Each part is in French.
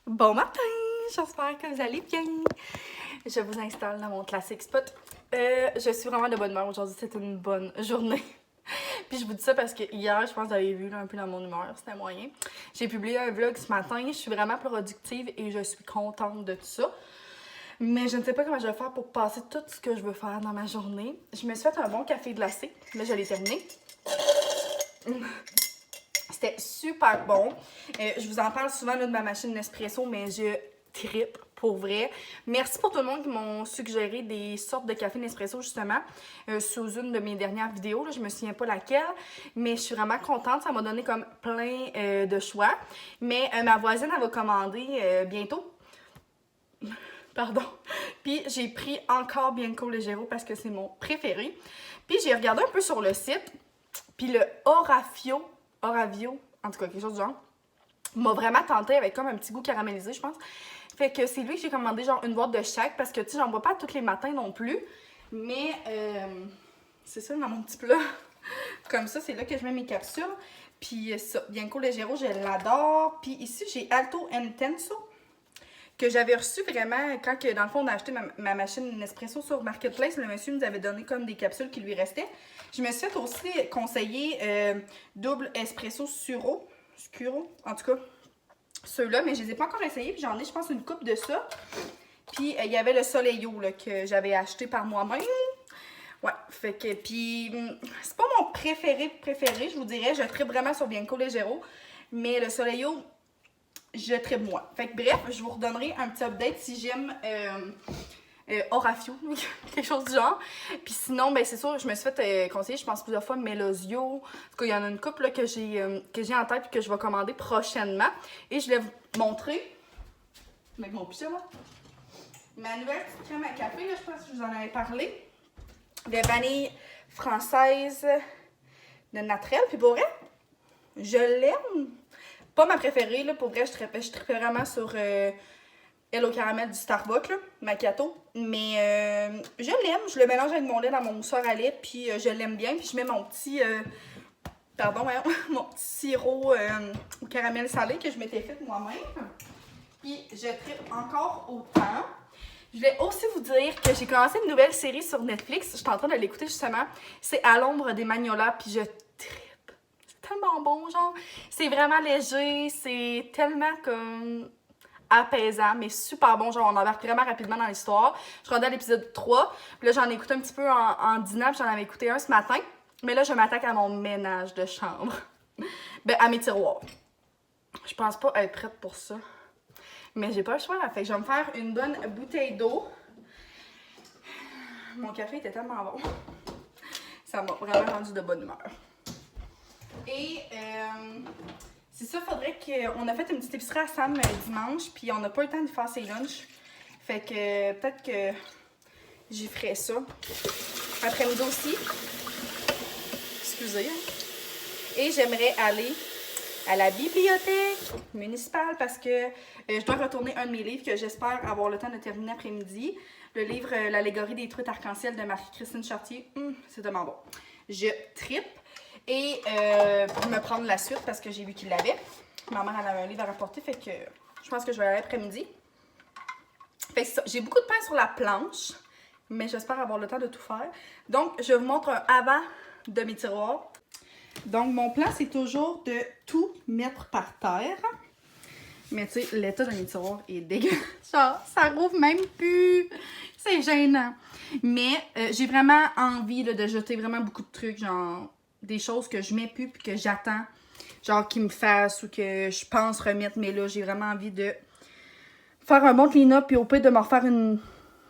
Bon matin! J'espère que vous allez bien. Je vous installe dans mon classique spot. Je suis vraiment de bonne humeur aujourd'hui. C'est une bonne journée. Puis je vous dis ça parce que hier, je pense que vous avez vu là, un peu dans mon humeur, c'était moyen. J'ai publié un vlog ce matin. Je suis vraiment productive et je suis contente de tout ça. Mais je ne sais pas comment je vais faire pour passer tout ce que je veux faire dans ma journée. Je me suis fait un bon café glacé. Là, je l'ai terminé. C'était super bon. Je vous en parle souvent là, de ma machine Nespresso, mais je trippe pour vrai. Merci pour tout le monde qui m'ont suggéré des sortes de café Nespresso justement sous une de mes dernières vidéos. Là, je me souviens pas laquelle, mais je suis vraiment contente. Ça m'a donné comme plein de choix. Mais ma voisine, elle va commander bientôt. Pardon. Puis j'ai pris encore Bianco Leggero parce que c'est mon préféré. Puis j'ai regardé un peu sur le site. Puis le Oravio, en tout cas quelque chose du genre, m'a vraiment tenté avec comme un petit goût caramélisé, je pense. Fait que c'est lui que j'ai commandé genre une boîte de chaque parce que tu sais, j'en bois pas tous les matins non plus. Mais c'est ça dans mon petit plat. Comme ça, c'est là que je mets mes capsules. Puis ça, Bianco Leggero, je l'adore. Puis ici, j'ai Alto Intenso que j'avais reçu vraiment quand, que, dans le fond, on a acheté ma machine Nespresso sur Marketplace. Le monsieur nous avait donné comme des capsules qui lui restaient. Je me suis fait aussi conseiller double espresso Scuro, en tout cas, ceux-là, mais je les ai pas encore essayés. Puis j'en ai, je pense, une coupe de ça. Puis il y avait le Soleillo là, que j'avais acheté par moi-même. Ouais, fait que, puis c'est pas mon préféré, je vous dirais. Je tripe vraiment sur Bianco Leggero. Mais le Soleillo, je tripe moi. Fait que bref, je vous redonnerai un petit update si j'aime Orafio, quelque chose du genre. Puis sinon, ben c'est sûr, je me suis fait conseiller, je pense plusieurs fois, Melosio. En tout cas, il y en a une couple là, que j'ai en tête et que je vais commander prochainement. Et je vais vous montrer, avec mon pyjama, ma nouvelle petite crème à café, là, je pense que je vous en avais parlé. De vanille française de Natrel. Puis pour vrai, je l'aime. Pas ma préférée, là, pour vrai, je tripais vraiment sur elle au caramel du Starbucks, là, macchiato. Mais je l'aime, je le mélange avec mon lait dans mon mousseur à lait, puis je l'aime bien. Puis je mets mon petit, mon petit sirop au caramel salé que je m'étais fait moi-même. Puis je tripe encore autant. Je voulais aussi vous dire que j'ai commencé une nouvelle série sur Netflix. Je suis en train de l'écouter justement. C'est À l'ombre des Magnolas, puis je tripe. C'est tellement bon, genre. C'est vraiment léger, c'est tellement comme apaisant, mais super bon. Genre, on embarque vraiment rapidement dans l'histoire. Je suis rendue à l'épisode 3. Puis là, j'en ai écouté un petit peu en dînant, puis j'en avais écouté un ce matin. Mais là, je m'attaque à mon ménage de chambre. Ben, à mes tiroirs. Je pense pas être prête pour ça. Mais j'ai pas le choix. Fait que je vais me faire une bonne bouteille d'eau. Mon café était tellement bon. Ça m'a vraiment rendu de bonne humeur. Et c'est ça, faudrait qu'on a fait une petite épicerie à Sam dimanche, puis on n'a pas eu le temps de faire ses lunchs. Fait que peut-être que j'y ferai ça. Après-midi aussi. Excusez. Et j'aimerais aller à la bibliothèque municipale parce que je dois retourner un de mes livres que j'espère avoir le temps de terminer après-midi. Le livre L'allégorie des truites arc-en-ciel de Marie-Christine Chartier. C'est tellement bon. Je trippe. Et pour me prendre la suite parce que j'ai vu qu'il l'avait. Ma mère elle avait un livre à rapporter, fait que je pense que je vais aller après-midi. Fait que c'est ça. J'ai beaucoup de pain sur la planche, mais j'espère avoir le temps de tout faire. Donc, je vous montre un avant de mes tiroirs. Donc, mon plan, c'est toujours de tout mettre par terre. Mais tu sais, l'état de mes tiroirs est dégueulasse. Genre, ça rouvre même plus. C'est gênant. Mais j'ai vraiment envie là, de jeter vraiment beaucoup de trucs, genre des choses que je mets plus puis que j'attends, genre qu'ils me fassent ou que je pense remettre. Mais là, j'ai vraiment envie de faire un bon clean-up puis au pire de me refaire une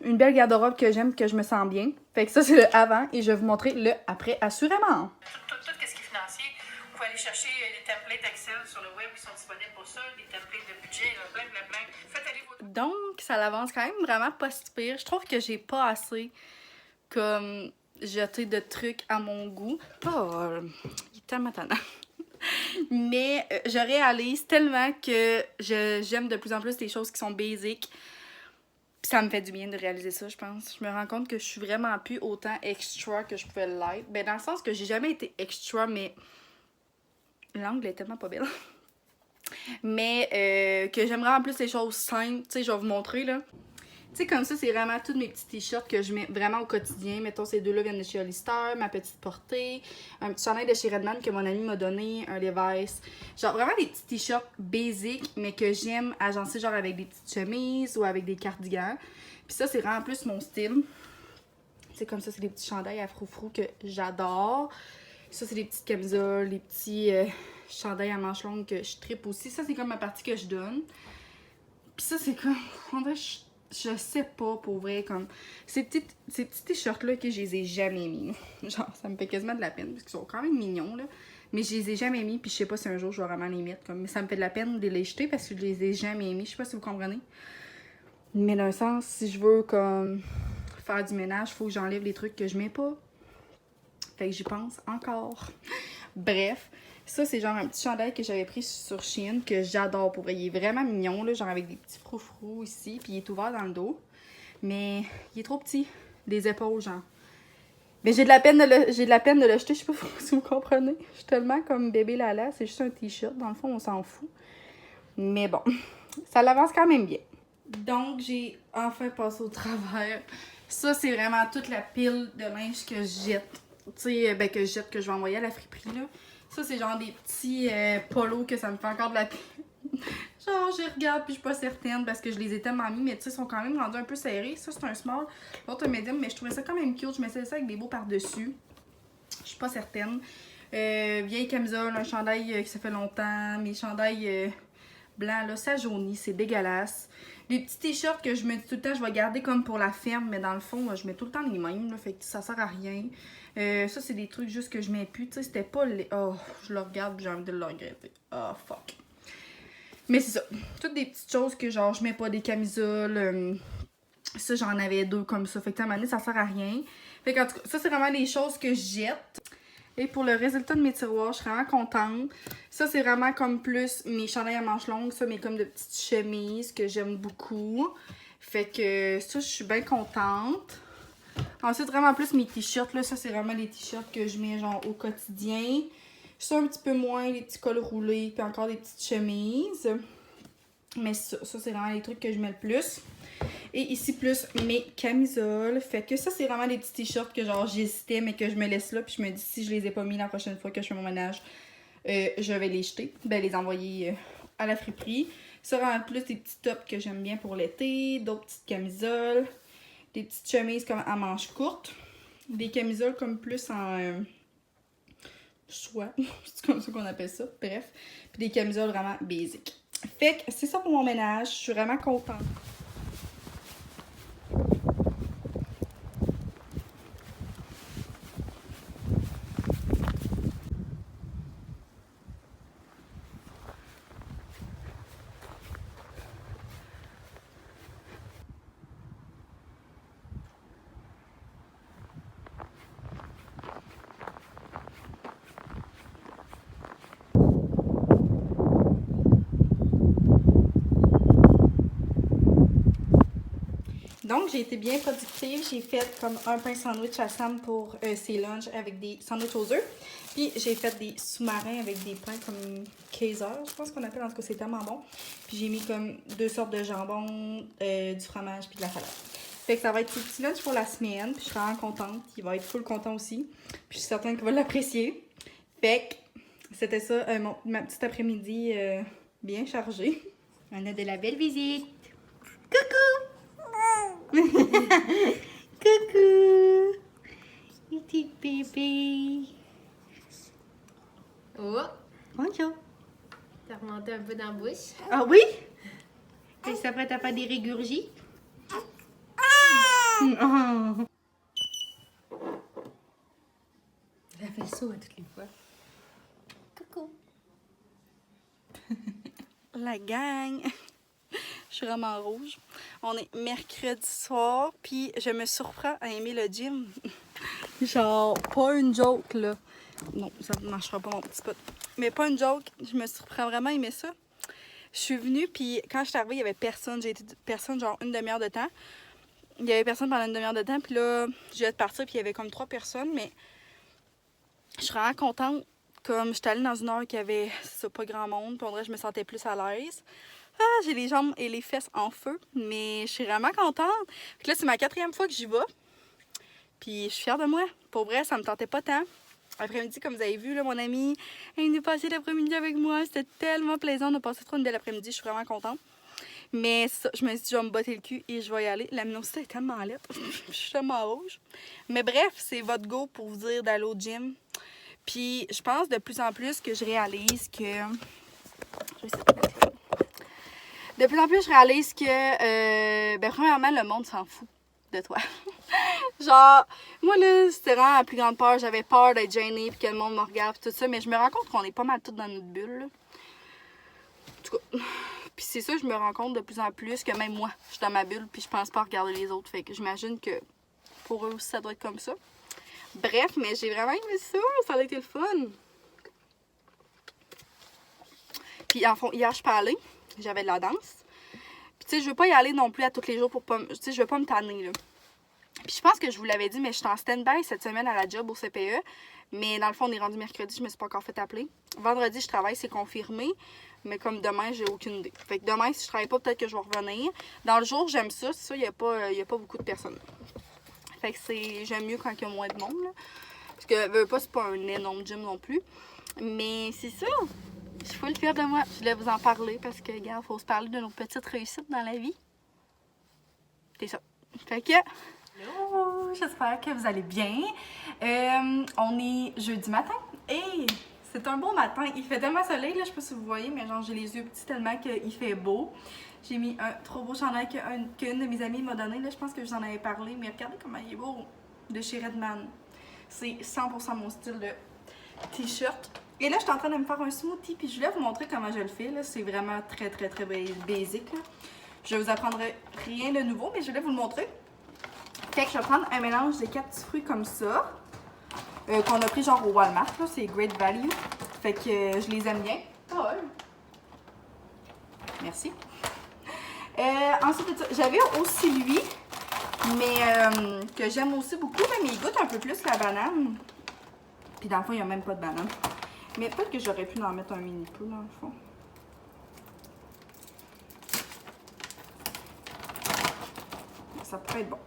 belle garde-robe que j'aime, que je me sens bien. Fait que ça, c'est le avant et je vais vous montrer le après assurément. Tout ce qui est financier, vous pouvez aller chercher des templates Excel sur le web qui sont disponibles pour ça, des templates de budget, plein. Faites aller vos... Donc, ça l'avance quand même vraiment pas si pire. Je trouve que j'ai pas assez comme jeté de trucs à mon goût. Oh, il est tellement tannant. Mais je réalise tellement que j'aime de plus en plus des choses qui sont basiques. Puis ça me fait du bien de réaliser ça, je pense. Je me rends compte que je suis vraiment plus autant extra que je pouvais l'être. Ben, dans le sens que j'ai jamais été extra, mais l'angle est tellement pas belle. Mais que j'aimerais en plus les choses simples. Tu sais, je vais vous montrer là. Tu sais, comme ça, c'est vraiment tous mes petits t-shirts que je mets vraiment au quotidien. Mettons, ces deux-là viennent de chez Hollister, ma petite portée, un petit chandail de chez Redman que mon ami m'a donné, un Levi's. Genre, vraiment des petits t-shirts basiques, mais que j'aime agencer, genre avec des petites chemises ou avec des cardigans. Puis ça, c'est vraiment plus mon style. C'est comme ça, c'est des petits chandails à froufrou que j'adore. Ça, c'est des petites camisoles, des petits chandails à manches longues que je trippe aussi. Ça, c'est comme ma partie que je donne. Puis ça, c'est comme... En vrai, je sais pas, pour vrai, comme... Ces petits t-shirts-là que je les ai jamais mis. Genre, ça me fait quasiment de la peine, parce qu'ils sont quand même mignons, là. Mais je les ai jamais mis, puis je sais pas si un jour je vais vraiment les mettre. Comme... Mais ça me fait de la peine de les jeter, parce que je les ai jamais mis. Je sais pas si vous comprenez. Mais d'un sens, si je veux, comme... faire du ménage, faut que j'enlève les trucs que je mets pas. Fait que j'y pense encore. Bref, ça c'est genre un petit chandail que j'avais pris sur Shein que j'adore pour vrai. Il est vraiment mignon, là, genre avec des petits froufrous ici, puis il est ouvert dans le dos. Mais il est trop petit, des épaules, genre. Mais j'ai de la peine de le jeter, je sais pas si vous comprenez. Je suis tellement comme bébé Lala, c'est juste un t-shirt, dans le fond on s'en fout. Mais bon, ça l'avance quand même bien. Donc j'ai enfin passé au travers. Ça c'est vraiment toute la pile de linge que je jette. Tu sais, ben que je jette, que je vais envoyer à la friperie, là. Ça, c'est genre des petits polos que ça me fait encore de la peine. Genre, je regarde puis je suis pas certaine parce que je les ai tellement mis, mais tu sais, ils sont quand même rendus un peu serrés. Ça, c'est un small, l'autre un medium, mais je trouvais ça quand même cute. Je mettais ça avec des beaux par-dessus. Je suis pas certaine. Vieille camisole, un chandail qui ça fait longtemps. Mes chandails blancs, là, ça jaunit, c'est dégueulasse. Les petits t-shirts que je mets tout le temps, je vais garder comme pour la ferme, mais dans le fond, je mets tout le temps les mêmes, là, fait que ça sert à rien. Ça, c'est des trucs juste que je mets plus. Tu sais, c'était pas les... Oh, je le regarde j'ai envie de le regretter. Oh, fuck. Mais c'est ça. Toutes des petites choses que genre, je mets pas des camisoles. Ça, j'en avais deux comme ça. Fait que à un moment donné, ça sert à rien. Fait que en tout cas, ça, c'est vraiment les choses que je jette. Et pour le résultat de mes tiroirs, je suis vraiment contente. Ça, c'est vraiment comme plus mes chandails à manches longues. Ça, mais comme de petites chemises que j'aime beaucoup. Fait que ça, je suis bien contente. Ensuite, vraiment plus mes t-shirts, là, ça c'est vraiment les t-shirts que je mets genre au quotidien. Ça un petit peu moins, les petits cols roulés, puis encore des petites chemises. Mais ça c'est vraiment les trucs que je mets le plus. Et ici plus mes camisoles. Fait que ça c'est vraiment des petits t-shirts que genre j'hésitais mais que je me laisse là. Puis je me dis si je les ai pas mis la prochaine fois que je fais mon ménage, je vais les jeter. Ben les envoyer à la friperie. Ça vraiment plus des petits tops que j'aime bien pour l'été. D'autres petites camisoles. Des petites chemises comme à manches courtes. Des camisoles comme plus en soie. C'est comme ça qu'on appelle ça. Bref. Puis des camisoles vraiment basiques. Fait que c'est ça pour mon ménage. Je suis vraiment contente. Donc, j'ai été bien productive. J'ai fait comme un pain sandwich à Sam pour ses lunchs avec des sandwichs aux œufs. Puis, j'ai fait des sous-marins avec des pains comme Kaiser, je pense qu'on appelle. En tout cas, c'est tellement bon. Puis, j'ai mis comme 2 sortes de jambon, du fromage puis de la salade. Fait que ça va être le petit lunch pour la semaine. Puis, je suis vraiment contente. Il va être full content aussi. Puis, je suis certaine qu'il va l'apprécier. Fait que c'était ça, ma petite après-midi bien chargée. On a de la belle visite. Coucou! Coucou! Petit bébé! Oh, Bonjour! t'as remonté un peu dans la bouche. Ah oui? Tu s'apprête à faire des régurgies? Oh. Elle fait ça à toutes les fois. Coucou! La gang! Je suis vraiment rouge. On est mercredi soir, puis je me surprends à aimer le gym. Genre, pas une joke, là. Non, ça ne marchera pas, mon petit pot. Mais pas une joke, je me surprends vraiment à aimer ça. Je suis venue, puis quand je suis arrivée, il y avait personne. J'ai été personne, genre une demi-heure de temps. Il y avait personne pendant une demi-heure de temps, puis là, je vais partir, puis il y avait comme 3 personnes, mais je suis vraiment contente Comme j'étais allée dans une heure qui avait ça, pas grand monde, puis on dirait que je me sentais plus à l'aise. Ah, j'ai les jambes et les fesses en feu, mais je suis vraiment contente. Fait que là, c'est ma 4e fois que j'y vais. Puis je suis fière de moi. Pour vrai, ça me tentait pas tant. Après-midi, comme vous avez vu, là, mon ami, il est passé l'après-midi avec moi. C'était tellement plaisant. On a passé trop une belle après-midi. Je suis vraiment contente. Mais ça, je me suis dit, je vais me botter le cul et je vais y aller. La luminosité est tellement lettre. Je suis tellement rouge. Mais bref, c'est votre go pour vous dire d'aller au gym. Puis je pense de plus en plus que je réalise que... Je vais essayer de mettre là. De plus en plus, je réalise que, premièrement, le monde s'en fout de toi. Genre, moi là, c'était vraiment la plus grande peur. J'avais peur d'être gênée puis que le monde me regarde tout ça. Mais je me rends compte qu'on est pas mal tous dans notre bulle, là. En tout cas, puis c'est ça, je me rends compte de plus en plus que même moi, je suis dans ma bulle puis je pense pas à regarder les autres. Fait que j'imagine que pour eux aussi, ça doit être comme ça. Bref, mais j'ai vraiment aimé ça. Ça a été le fun. Puis en fond, hier, je suis pas allée. J'avais de la danse. Puis tu sais, je veux pas y aller non plus à tous les jours pour pas... Tu sais, je veux pas me tanner, là. Puis je pense que je vous l'avais dit, mais je suis en stand-by cette semaine à la job au CPE. Mais dans le fond, on est rendu mercredi, je me suis pas encore fait appeler. Vendredi, je travaille, c'est confirmé. Mais comme demain, j'ai aucune idée. Fait que demain, si je travaille pas, peut-être que je vais revenir. Dans le jour, j'aime ça. C'est ça, il y a pas beaucoup de personnes. Fait que j'aime mieux quand il y a moins de monde, là. Parce que c'est pas un énorme gym non plus. Mais c'est ça. Je suis full fière de moi. Je voulais vous en parler parce que, regarde, faut se parler de nos petites réussites dans la vie. C'est ça. Fait que... Hello! J'espère que vous allez bien. On est jeudi matin. Hey! C'est un beau matin. Il fait tellement soleil, là, je sais pas si vous voyez, mais genre j'ai les yeux petits tellement qu'il fait beau. J'ai mis un trop beau chandail qu'une de mes amies m'a donné. Là, je pense que je vous en avais parlé, mais regardez comment il est beau. De chez Redman. C'est 100% mon style de t-shirt. Et là, je suis en train de me faire un smoothie, puis je voulais vous montrer comment je le fais. C'est vraiment très basic, là. Je vous apprendrai rien de nouveau, mais je voulais vous le montrer. Fait que je vais prendre un mélange de 4 petits fruits comme ça, qu'on a pris genre au Walmart, là, c'est Great Value. Fait que je les aime bien. Paul. Merci. Ensuite de ça, j'avais aussi lui, mais que j'aime aussi beaucoup, mais il goûte un peu plus la banane. Puis dans le fond, il n'y a même pas de banane. Mais peut-être que j'aurais pu en mettre un mini peu dans le fond. Ça pourrait être bon.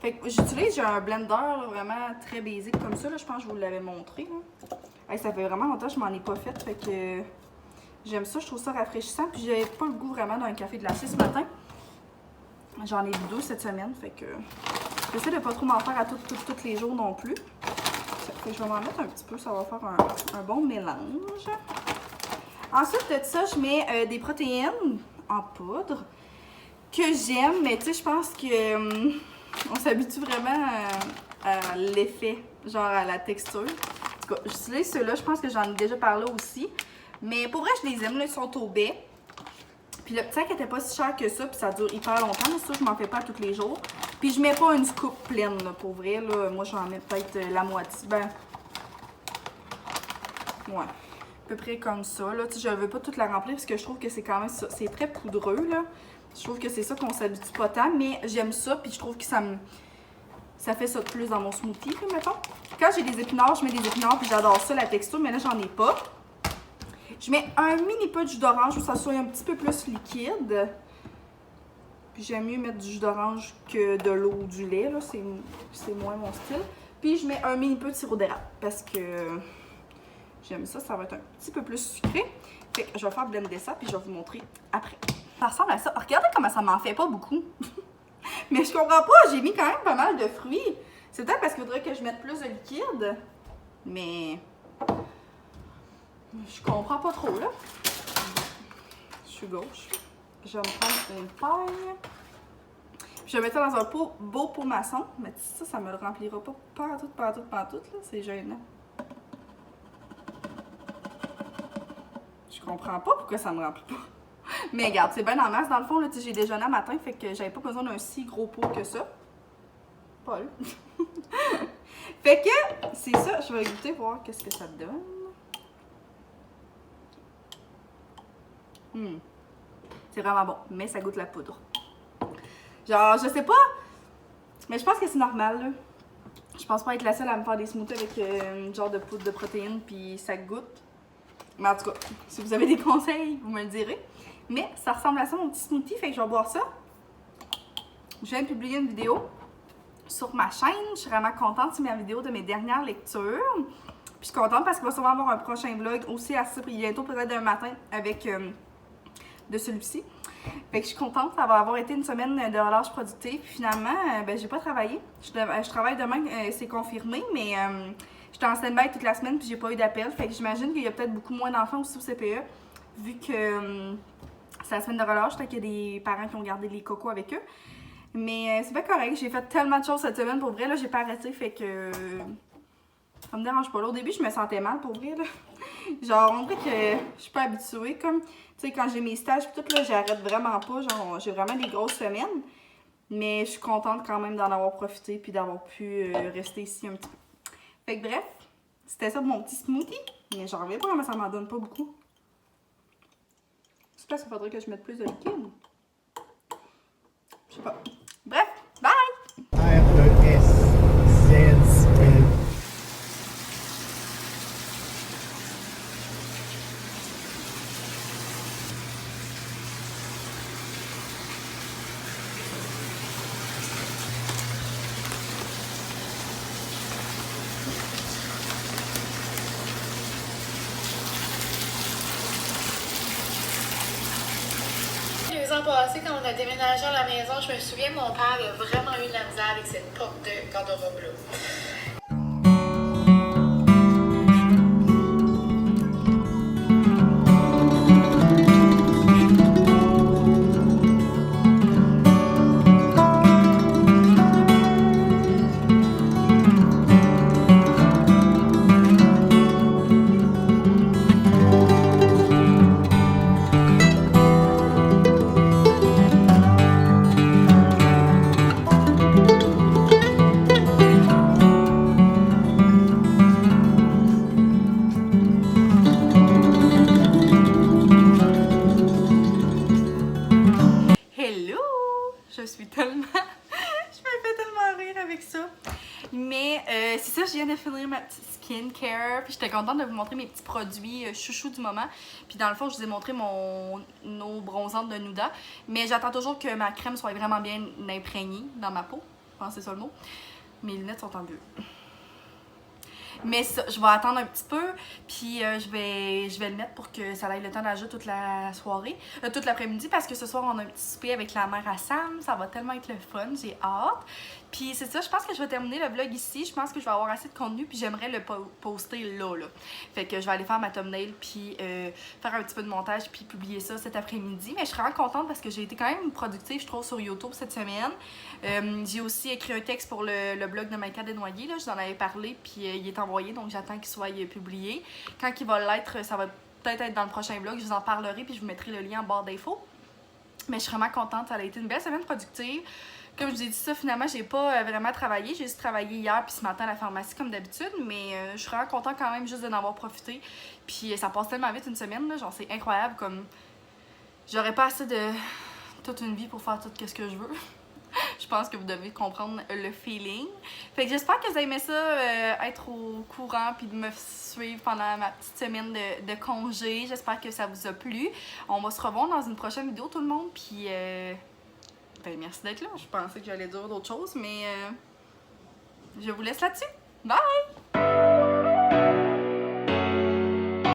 Fait que j'ai un blender là, vraiment très basique comme ça. Là, je pense que je vous l'avais montré. Hey, ça fait vraiment longtemps que je m'en ai pas fait. Fait que j'aime ça, je trouve ça rafraîchissant. Puis j'avais pas le goût vraiment d'un café glacé ce matin. J'en ai bu 2 cette semaine. Fait que j'essaie de pas trop m'en faire à tous les jours non plus. Fait que je vais m'en mettre un petit peu, ça va faire un bon mélange. Ensuite de ça, je mets des protéines en poudre que j'aime, mais tu sais, je pense que on s'habitue vraiment à l'effet, genre à la texture. En tout cas, j'utilise ceux-là, je pense que j'en ai déjà parlé aussi. Mais pour vrai, je les aime, là, ils sont au baie. Puis le petit sac était pas si cher que ça, puis ça dure hyper longtemps. Mais ça, je m'en fais pas tous les jours. Puis je mets pas une scoop pleine, là, pour vrai. Là. Moi, j'en mets peut-être la moitié. Ben, ouais. À peu près comme ça. Là. Je veux pas toute la remplir parce que je trouve que c'est quand même ça. C'est très poudreux, là. Je trouve que c'est ça qu'on s'habitue pas tant. Mais j'aime ça, puis je trouve que ça fait ça de plus dans mon smoothie, là, mettons. Quand j'ai des épinards, je mets des épinards, puis j'adore ça, la texture. Mais là, j'en ai pas. Je mets un mini peu de jus d'orange pour que ça soit un petit peu plus liquide. Puis j'aime mieux mettre du jus d'orange que de l'eau ou du lait, là. C'est moins mon style. Puis je mets un mini peu de sirop d'érable parce que j'aime ça, ça va être un petit peu plus sucré. Fait que je vais faire blender ça, puis je vais vous montrer après. Ça ressemble à ça. Regardez comment ça m'en fait pas beaucoup. Mais je comprends pas, j'ai mis quand même pas mal de fruits. C'est peut-être parce qu'il faudrait que je mette plus de liquide. Mais je comprends pas trop, là. Je suis gauche. Je vais me prendre une paille. Puis je vais mettre ça dans un beau pot maçon. Mais ça me le remplira pas pantoute, là. C'est gênant. Je comprends pas pourquoi ça me remplit pas. Mais regarde, c'est bien en masse. Dans le fond, là, j'ai déjeuné un matin, fait que j'avais pas besoin d'un si gros pot que ça. Paul. Fait que, c'est ça. Je vais goûter, voir qu'est-ce que ça donne. C'est vraiment bon, mais ça goûte la poudre. Genre, je sais pas, mais je pense que c'est normal, là. Je pense pas être la seule à me faire des smoothies avec une genre de poudre de protéines, puis ça goûte Mais en tout cas, si vous avez des conseils, vous me le direz. Mais ça ressemble à ça, mon petit smoothie, fait que je vais boire ça. Je viens de publier une vidéo sur ma chaîne. Je suis vraiment contente, c'est ma vidéo de mes dernières lectures. Puis je suis contente parce qu'il va sûrement avoir un prochain vlog aussi assez bientôt, peut-être un matin, avec de celui-ci. Fait que je suis contente, ça va avoir été une semaine de relâche productive. Puis finalement, ben j'ai pas travaillé. Je travaille demain, c'est confirmé, mais j'étais en stand-by toute la semaine puis j'ai pas eu d'appel. Fait que j'imagine qu'il y a peut-être beaucoup moins d'enfants aussi au CPE, vu que c'est la semaine de relâche, fait qu'il y a des parents qui ont gardé les cocos avec eux. Mais c'est pas correct, j'ai fait tellement de choses cette semaine, pour vrai, là, j'ai pas arrêté, fait que ça me dérange pas. Là, au début, je me sentais mal, pour vrai, là. Genre, on dirait que je suis pas habituée, comme, tu sais, quand j'ai mes stages pis tout, là, j'arrête vraiment pas, genre, j'ai vraiment des grosses semaines. Mais je suis contente quand même d'en avoir profité puis d'avoir pu rester ici un petit peu. Fait que bref, c'était ça pour mon petit smoothie, mais j'en reviens pas, mais ça m'en donne pas beaucoup. C'est parce qu'il faudrait que je mette plus de liquide. Je sais pas. Bref, bye! R-E-S-Z-L. Les ans passés, quand on a déménagé à la maison, je me souviens, mon père a vraiment eu de la misère avec cette porte de garde-robe-là. Hello! Je suis tellement... je me fais tellement rire avec ça. Mais c'est ça, je viens de finir ma petite skincare. Puis j'étais contente de vous montrer mes petits produits chouchous du moment. Puis dans le fond, je vous ai montré mon eau bronzante de Nuda. Mais j'attends toujours que ma crème soit vraiment bien imprégnée dans ma peau. Je pense que c'est ça le mot. Mes lunettes sont en bleu. Mais ça, je vais attendre un petit peu, puis je vais le mettre pour que ça ait le temps d'agir toute la soirée, toute l'après-midi, parce que ce soir, on a un petit souper avec la mère à Sam. Ça va tellement être le fun, j'ai hâte. Puis c'est ça, je pense que je vais terminer le vlog ici. Je pense que je vais avoir assez de contenu, puis j'aimerais le poster là. Fait que je vais aller faire ma thumbnail, puis faire un petit peu de montage, puis publier ça cet après-midi. Mais je suis vraiment contente parce que j'ai été quand même productive, je trouve, sur YouTube cette semaine. J'ai aussi écrit un texte pour le blog de Maïka Desnoyers, là, je vous en avais parlé, puis il est envoyé, donc j'attends qu'il soit publié. Quand il va l'être, ça va peut-être être dans le prochain vlog, je vous en parlerai, puis je vous mettrai le lien en barre d'infos. Mais je suis vraiment contente, ça a été une belle semaine productive. Comme je vous ai dit ça, finalement, j'ai pas vraiment travaillé. J'ai juste travaillé hier puis ce matin à la pharmacie comme d'habitude. Mais je suis vraiment contente quand même juste d'en avoir profité. Puis ça passe tellement vite une semaine, là, genre c'est incroyable. Comme j'aurais pas assez de toute une vie pour faire tout ce que je veux. Je pense que vous devez comprendre le feeling. Fait que j'espère que vous aimez ça, être au courant puis de me suivre pendant ma petite semaine de congé. J'espère que ça vous a plu. On va se revoir dans une prochaine vidéo tout le monde. Puis ben, merci d'être là. Je pensais que j'allais dire d'autres choses, mais je vous laisse là-dessus. Bye!